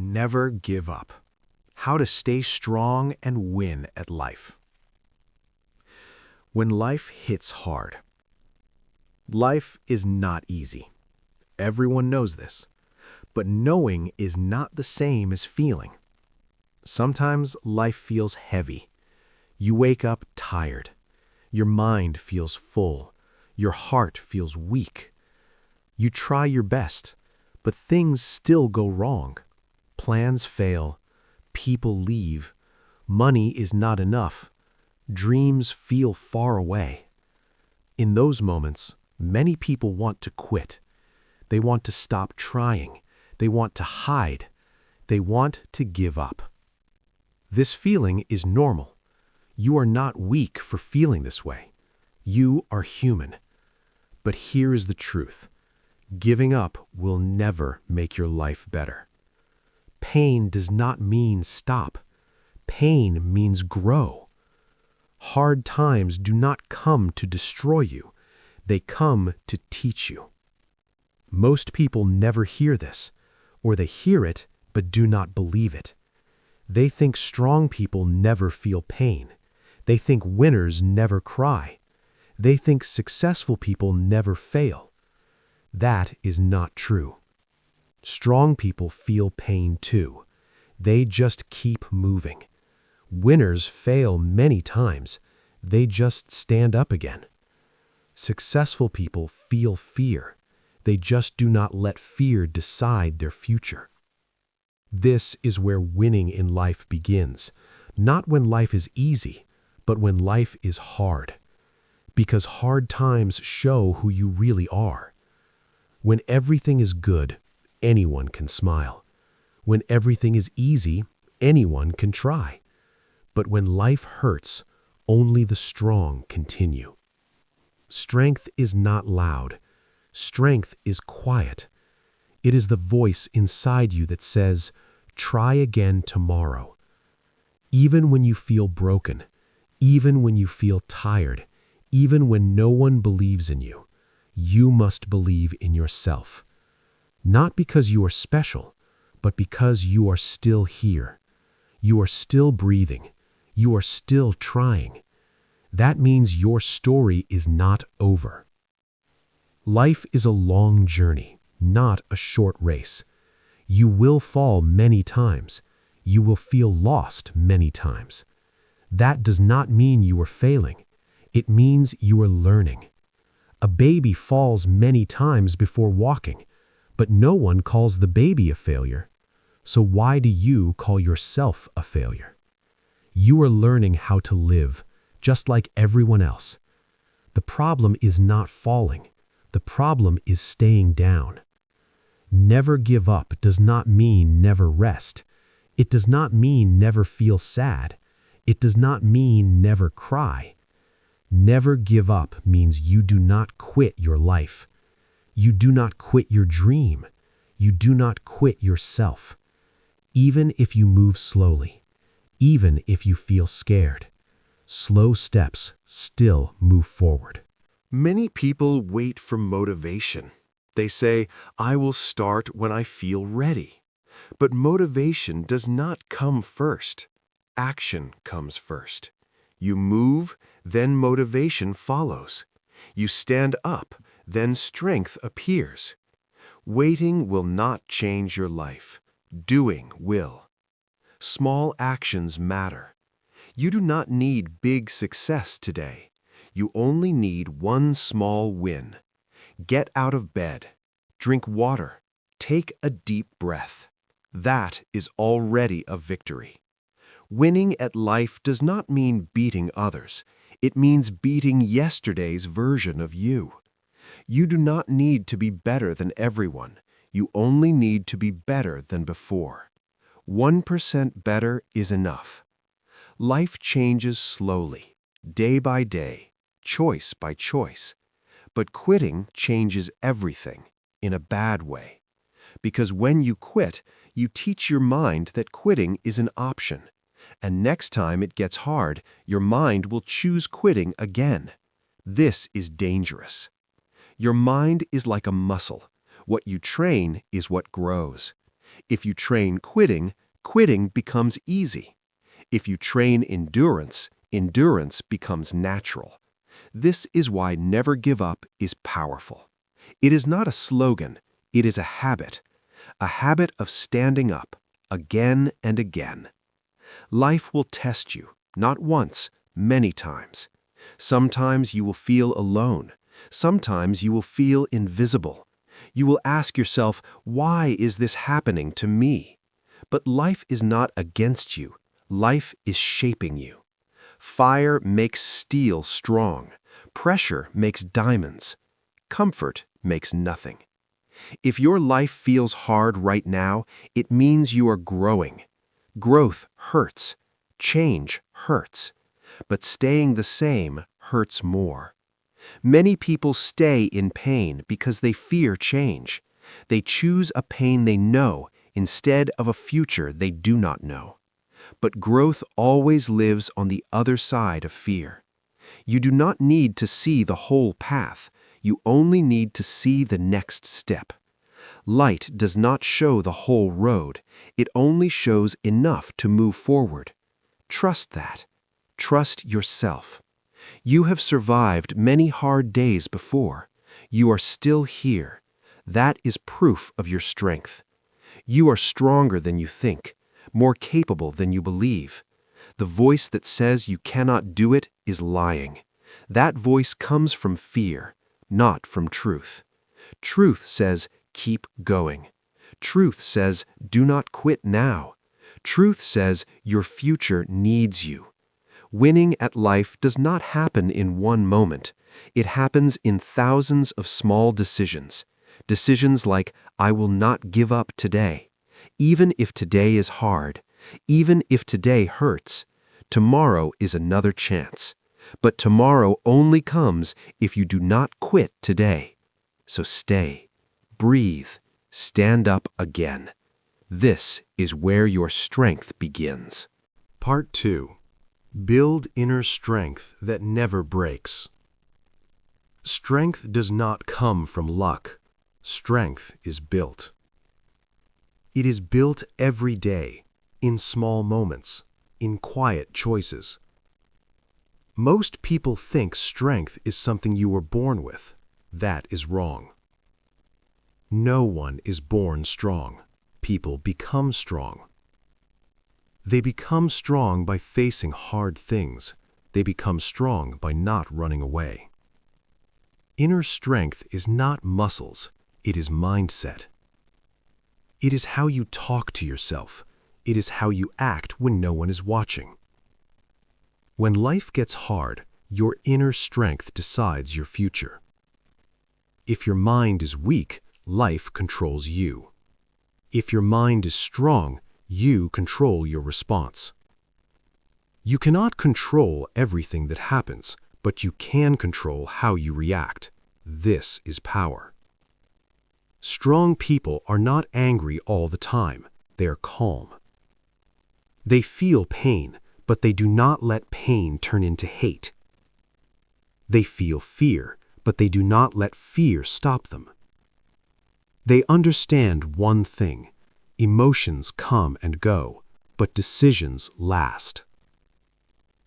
Never give up. How to stay strong and win at life. When life hits hard. Life is not easy. Everyone knows this. But knowing is not the same as feeling. Sometimes life feels heavy. You wake up tired. Your mind feels full. Your heart feels weak. You try your best, but things still go wrong. Plans fail. People leave. Money is not enough. Dreams feel far away. In those moments, many people want to quit. They want to stop trying. They want to hide. They want to give up. This feeling is normal. You are not weak for feeling this way. You are human. But here is the truth. Giving up will never make your life better. Pain does not mean stop. Pain means grow. Hard times do not come to destroy you. They come to teach you. Most people never hear this, or they hear it but do not believe it. They think strong people never feel pain. They think winners never cry. They think successful people never fail. That is not true. Strong people feel pain too. They just keep moving. Winners fail many times. They just stand up again. Successful people feel fear. They just do not let fear decide their future. This is where winning in life begins, not when life is easy, but when life is hard. Because hard times show who you really are. When everything is good, anyone can smile. When everything is easy, anyone can try. But when life hurts, only the strong continue. Strength is not loud. Strength is quiet. It is the voice inside you that says, "Try again tomorrow." Even when you feel broken, even when you feel tired, even when no one believes in you, you must believe in yourself. Not because you are special, but because you are still here. You are still breathing. You are still trying. That means your story is not over. Life is a long journey, not a short race. You will fall many times. You will feel lost many times. That does not mean you are failing. It means you are learning. A baby falls many times before walking, but no one calls the baby a failure. So why do you call yourself a failure? You are learning how to live, just like everyone else. The problem is not falling. The problem is staying down. Never give up does not mean never rest. It does not mean never feel sad. It does not mean never cry. Never give up means you do not quit your life. You do not quit your dream. You do not quit yourself. Even if you move slowly, even if you feel scared, slow steps still move forward. Many people wait for motivation. They say, "I will start when I feel ready." But motivation does not come first. Action comes first. You move, then motivation follows. You stand up, then strength appears. Waiting will not change your life. Doing will. Small actions matter. You do not need big success today. You only need one small win. Get out of bed. Drink water. Take a deep breath. That is already a victory. Winning at life does not mean beating others. It means beating yesterday's version of you. You do not need to be better than everyone. You only need to be better than before. 1% better is enough. Life changes slowly, day by day, choice by choice. But quitting changes everything, in a bad way. Because when you quit, you teach your mind that quitting is an option. And next time it gets hard, your mind will choose quitting again. This is dangerous. Your mind is like a muscle. What you train is what grows. If you train quitting, quitting becomes easy. If you train endurance, endurance becomes natural. This is why never give up is powerful. It is not a slogan, it is a habit of standing up again and again. Life will test you, not once, many times. Sometimes you will feel alone. Sometimes you will feel invisible. You will ask yourself, why is this happening to me? But life is not against you. Life is shaping you. Fire makes steel strong. Pressure makes diamonds. Comfort makes nothing. If your life feels hard right now, it means you are growing. Growth hurts. Change hurts. But staying the same hurts more. Many people stay in pain because they fear change. They choose a pain they know instead of a future they do not know. But growth always lives on the other side of fear. You do not need to see the whole path. You only need to see the next step. Light does not show the whole road. It only shows enough to move forward. Trust that. Trust yourself. You have survived many hard days before. You are still here. That is proof of your strength. You are stronger than you think, more capable than you believe. The voice that says you cannot do it is lying. That voice comes from fear, not from truth. Truth says, keep going. Truth says, do not quit now. Truth says, your future needs you. Winning at life does not happen in one moment. It happens in thousands of small decisions. Decisions like, I will not give up today. Even if today is hard, even if today hurts, tomorrow is another chance. But tomorrow only comes if you do not quit today. So stay, breathe, stand up again. This is where your strength begins. Part 2. Build inner strength that never breaks. Strength does not come from luck. Strength is built. It is built every day, in small moments, in quiet choices. Most people think strength is something you were born with. That is wrong. No one is born strong. People become strong. They become strong by facing hard things. They become strong by not running away. Inner strength is not muscles. It is mindset. It is how you talk to yourself. It is how you act when no one is watching. When life gets hard, your inner strength decides your future. If your mind is weak, life controls you. If your mind is strong, you control your response. You cannot control everything that happens, but you can control how you react. This is power. Strong people are not angry all the time. They are calm. They feel pain, but they do not let pain turn into hate. They feel fear, but they do not let fear stop them. They understand one thing. Emotions come and go, but decisions last.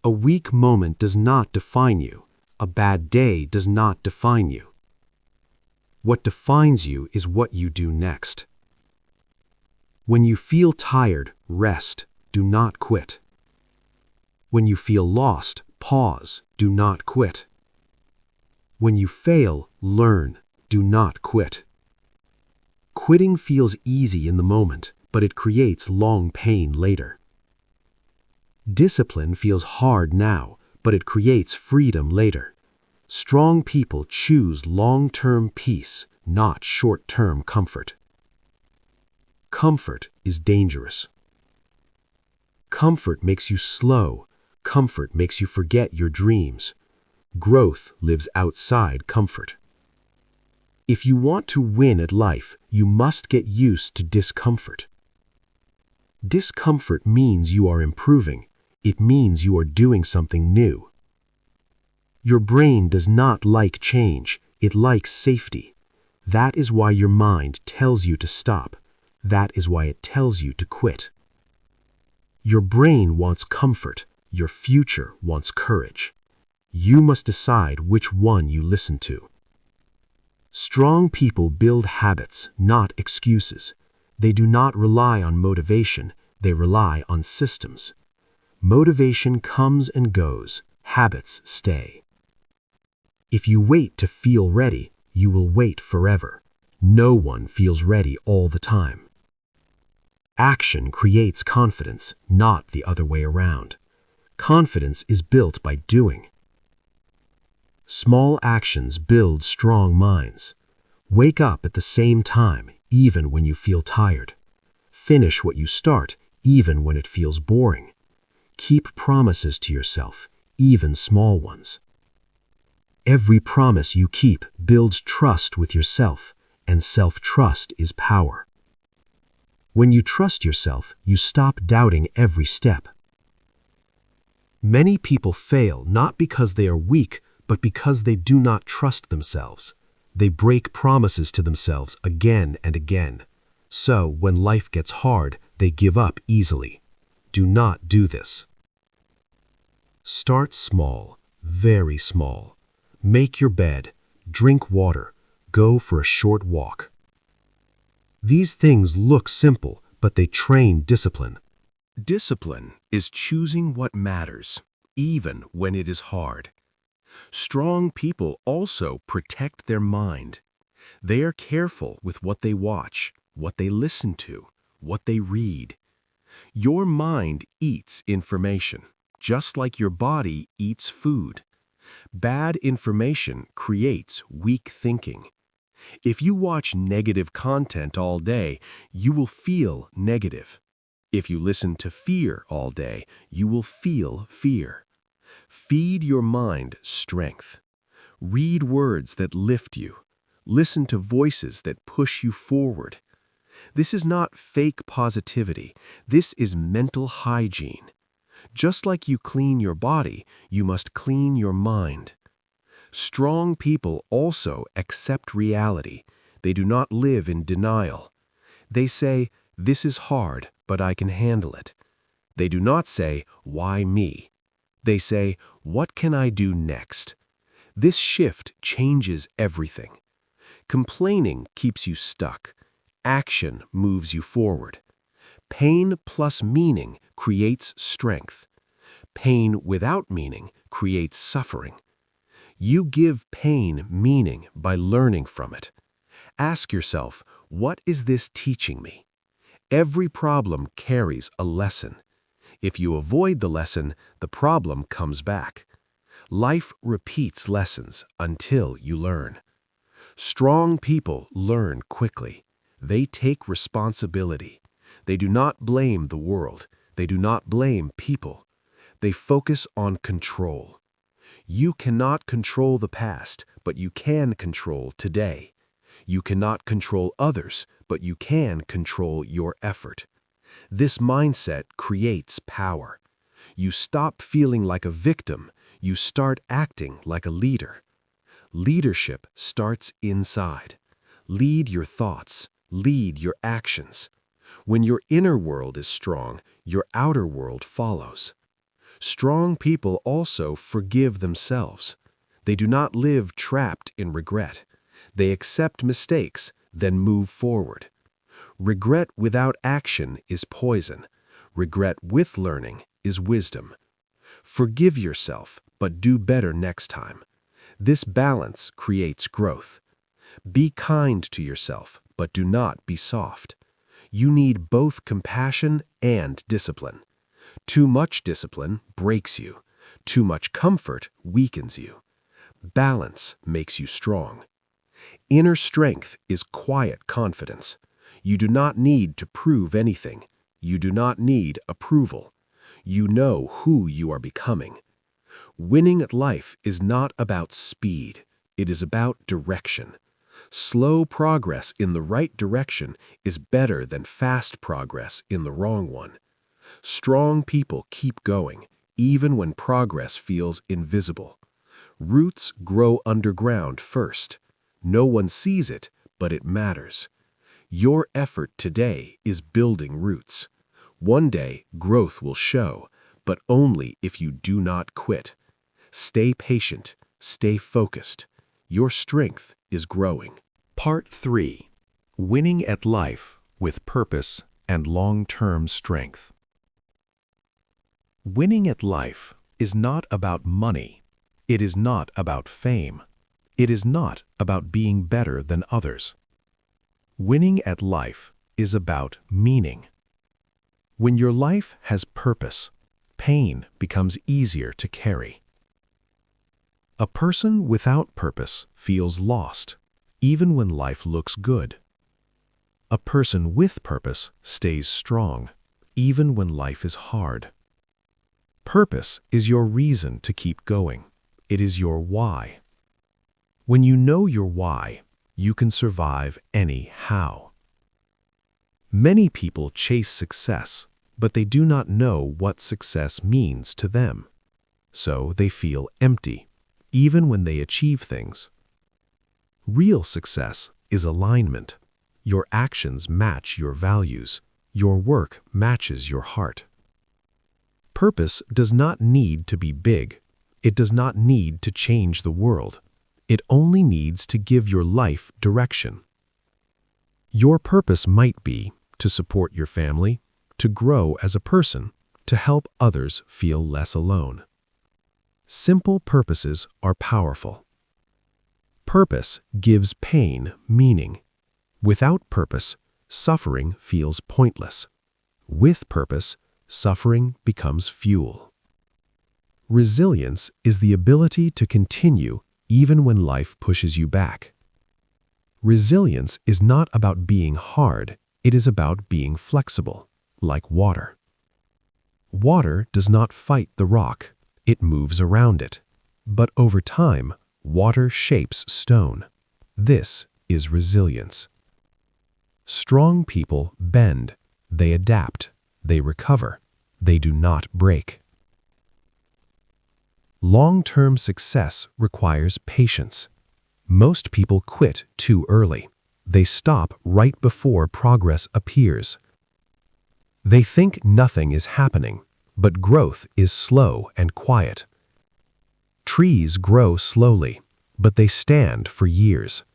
A weak moment does not define you. A bad day does not define you. What defines you is what you do next. When you feel tired, rest. Do not quit. When you feel lost, pause. Do not quit. When you fail, learn. Do not quit. Quitting feels easy in the moment, but it creates long pain later. Discipline feels hard now, but it creates freedom later. Strong people choose long-term peace, not short-term comfort. Comfort is dangerous. Comfort makes you slow. Comfort makes you forget your dreams. Growth lives outside comfort. If you want to win at life, you must get used to discomfort. Discomfort means you are improving. It means you are doing something new. Your brain does not like change. It likes safety. That is why your mind tells you to stop. That is why it tells you to quit. Your brain wants comfort. Your future wants courage. You must decide which one you listen to. Strong people build habits, not excuses. They do not rely on motivation. They rely on systems. Motivation comes and goes. Habits stay. If you wait to feel ready, you will wait forever. No one feels ready all the time. Action creates confidence, not the other way around. Confidence is built by doing. Small actions build strong minds. Wake up at the same time, even when you feel tired. Finish what you start, even when it feels boring. Keep promises to yourself, even small ones. Every promise you keep builds trust with yourself, and self-trust is power. When you trust yourself, you stop doubting every step. Many people fail not because they are weak, but because they do not trust themselves. They break promises to themselves again and again. So, when life gets hard, they give up easily. Do not do this. Start small, very small. Make your bed, drink water, go for a short walk. These things look simple, but they train discipline. Discipline is choosing what matters, even when it is hard. Strong people also protect their mind. They are careful with what they watch, what they listen to, what they read. Your mind eats information, just like your body eats food. Bad information creates weak thinking. If you watch negative content all day, you will feel negative. If you listen to fear all day, you will feel fear. Feed your mind strength. Read words that lift you. Listen to voices that push you forward. This is not fake positivity. This is mental hygiene. Just like you clean your body, you must clean your mind. Strong people also accept reality. They do not live in denial. They say, "This is hard, but I can handle it." They do not say, "Why me?" They say, "What can I do next?" This shift changes everything. Complaining keeps you stuck. Action moves you forward. Pain plus meaning creates strength. Pain without meaning creates suffering. You give pain meaning by learning from it. Ask yourself, what is this teaching me? Every problem carries a lesson. If you avoid the lesson, the problem comes back. Life repeats lessons until you learn. Strong people learn quickly. They take responsibility. They do not blame the world. They do not blame people. They focus on control. You cannot control the past, but you can control today. You cannot control others, but you can control your effort. This mindset creates power. You stop feeling like a victim. You start acting like a leader. Leadership starts inside. Lead your thoughts. Lead your actions. When your inner world is strong, your outer world follows. Strong people also forgive themselves. They do not live trapped in regret. They accept mistakes, then move forward. Regret without action is poison. Regret with learning is wisdom. Forgive yourself, but do better next time. This balance creates growth. Be kind to yourself, but do not be soft. You need both compassion and discipline. Too much discipline breaks you. Too much comfort weakens you. Balance makes you strong. Inner strength is quiet confidence. You do not need to prove anything. You do not need approval. You know who you are becoming. Winning at life is not about speed. It is about direction. Slow progress in the right direction is better than fast progress in the wrong one. Strong people keep going, even when progress feels invisible. Roots grow underground first. No one sees it, but it matters. Your effort today is building roots. One day, growth will show, but only if you do not quit. Stay patient, stay focused. Your strength is growing. Part 3. Winning at life with purpose and long-term strength. Winning at life is not about money. It is not about fame. It is not about being better than others. Winning at life is about meaning. When your life has purpose, pain becomes easier to carry. A person without purpose feels lost, even when life looks good. A person with purpose stays strong, even when life is hard. Purpose is your reason to keep going. It is your why. When you know your why, you can survive any how. Many people chase success, but they do not know what success means to them. So they feel empty, even when they achieve things. Real success is alignment. Your actions match your values. Your work matches your heart. Purpose does not need to be big. It does not need to change the world. It only needs to give your life direction. Your purpose might be to support your family, to grow as a person, to help others feel less alone. Simple purposes are powerful. Purpose gives pain meaning. Without purpose, suffering feels pointless. With purpose, suffering becomes fuel. Resilience is the ability to continue even when life pushes you back. Resilience is not about being hard, it is about being flexible, like water. Water does not fight the rock, it moves around it. But over time, water shapes stone. This is resilience. Strong people bend, they adapt, they recover, they do not break. Long-term success requires patience. Most people quit too early. They stop right before progress appears. They think nothing is happening, but growth is slow and quiet. Trees grow slowly, but they stand for years.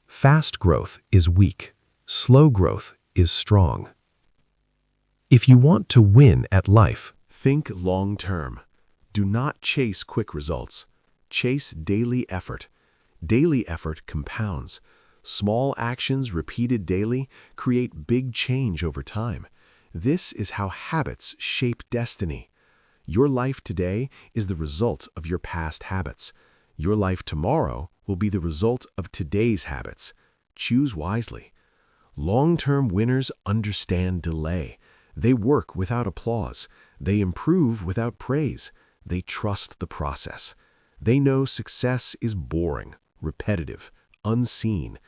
Fast growth is weak. Slow growth is strong. If you want to win at life, Think long-term. Do not chase quick results. Chase daily effort. Daily effort compounds. Small actions repeated daily create big change over time. This is how habits shape destiny. Your life today is the result of your past habits. Your life tomorrow will be the result of today's habits. Choose wisely. Long-term winners understand delay. They work without applause. They improve without praise. They trust the process. They know success is boring, repetitive, unseen.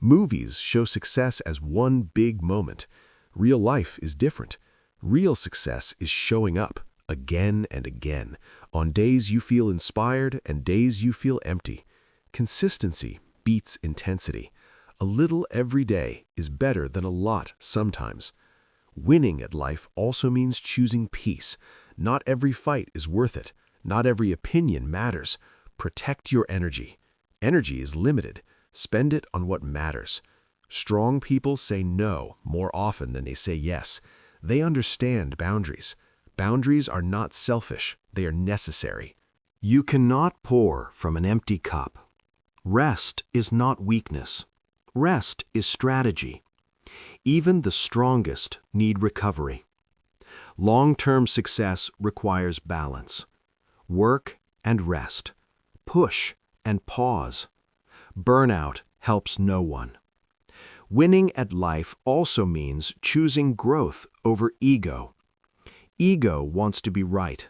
Movies show success as one big moment. Real life is different. Real success is showing up again and again, on days you feel inspired and days you feel empty. Consistency beats intensity. A little every day is better than a lot sometimes. Winning at life also means choosing peace. Not every fight is worth it. Not every opinion matters. Protect your energy. Energy is limited. Spend it on what matters. Strong people say no more often than they say yes. They understand boundaries. Boundaries are not selfish. They are necessary. You cannot pour from an empty cup. Rest is not weakness. Rest is strategy. Even the strongest need recovery. Long-term success requires balance. Work and rest. Push and pause. Burnout helps no one. Winning at life also means choosing growth over ego. Ego wants to be right.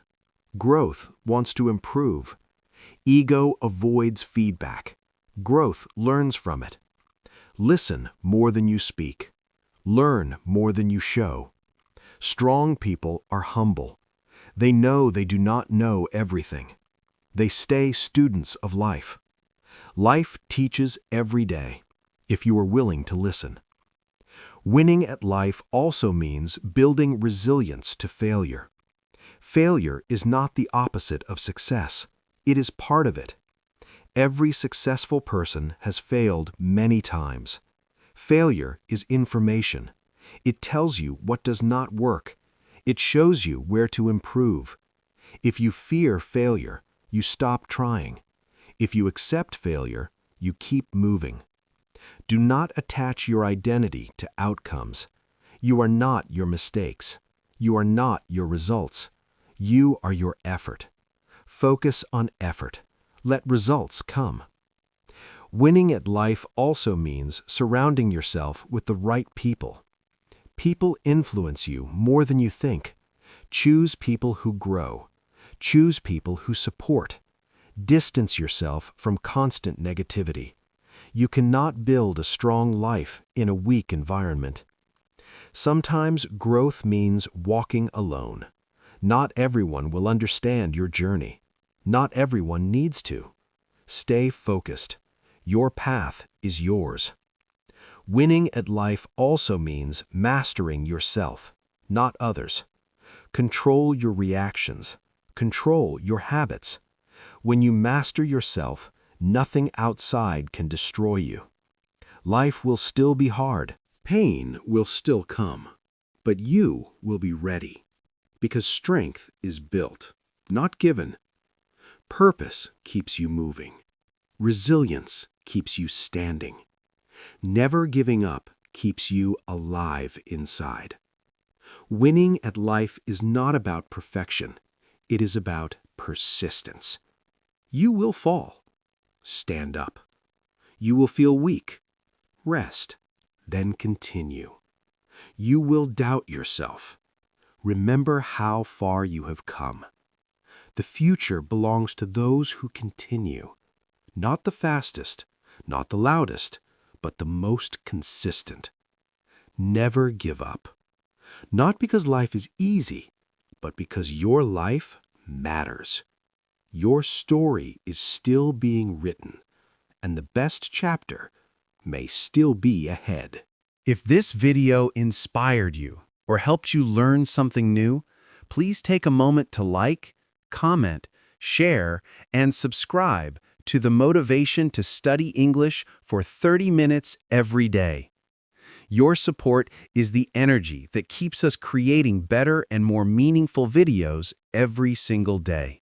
Growth wants to improve. Ego avoids feedback. Growth learns from it. Listen more than you speak. Learn more than you show. Strong people are humble. They know they do not know everything. They stay students of life. Life teaches every day, if you are willing to listen. Winning at life also means building resilience to failure. Failure is not the opposite of success. It is part of it. Every successful person has failed many times. Failure is information. It tells you what does not work. It shows you where to improve. If you fear failure, you stop trying. If you accept failure, you keep moving. Do not attach your identity to outcomes. You are not your mistakes. You are not your results. You are your effort. Focus on effort. Let results come. Winning at life also means surrounding yourself with the right people. People influence you more than you think. Choose people who grow. Choose people who support. Distance yourself from constant negativity. You cannot build a strong life in a weak environment. Sometimes growth means walking alone. Not everyone will understand your journey. Not everyone needs to. Stay focused. Your path is yours. Winning at life also means mastering yourself, not others. Control your reactions. Control your habits. When you master yourself, nothing outside can destroy you. Life will still be hard. Pain will still come. But you will be ready. Because strength is built, not given. Purpose keeps you moving. Resilience keeps you standing. Never giving up keeps you alive inside. Winning at life is not about perfection. It is about persistence. You will fall. Stand up. You will feel weak. Rest. Then continue. You will doubt yourself. Remember how far you have come. The future belongs to those who continue. Not the fastest, not the loudest, but the most consistent. Never give up. Not because life is easy, but because your life matters. Your story is still being written, and the best chapter may still be ahead. If this video inspired you or helped you learn something new, please take a moment to like, comment, share, and subscribe to the Motivation to Study English for 30 minutes every day. Your support is the energy that keeps us creating better and more meaningful videos every single day.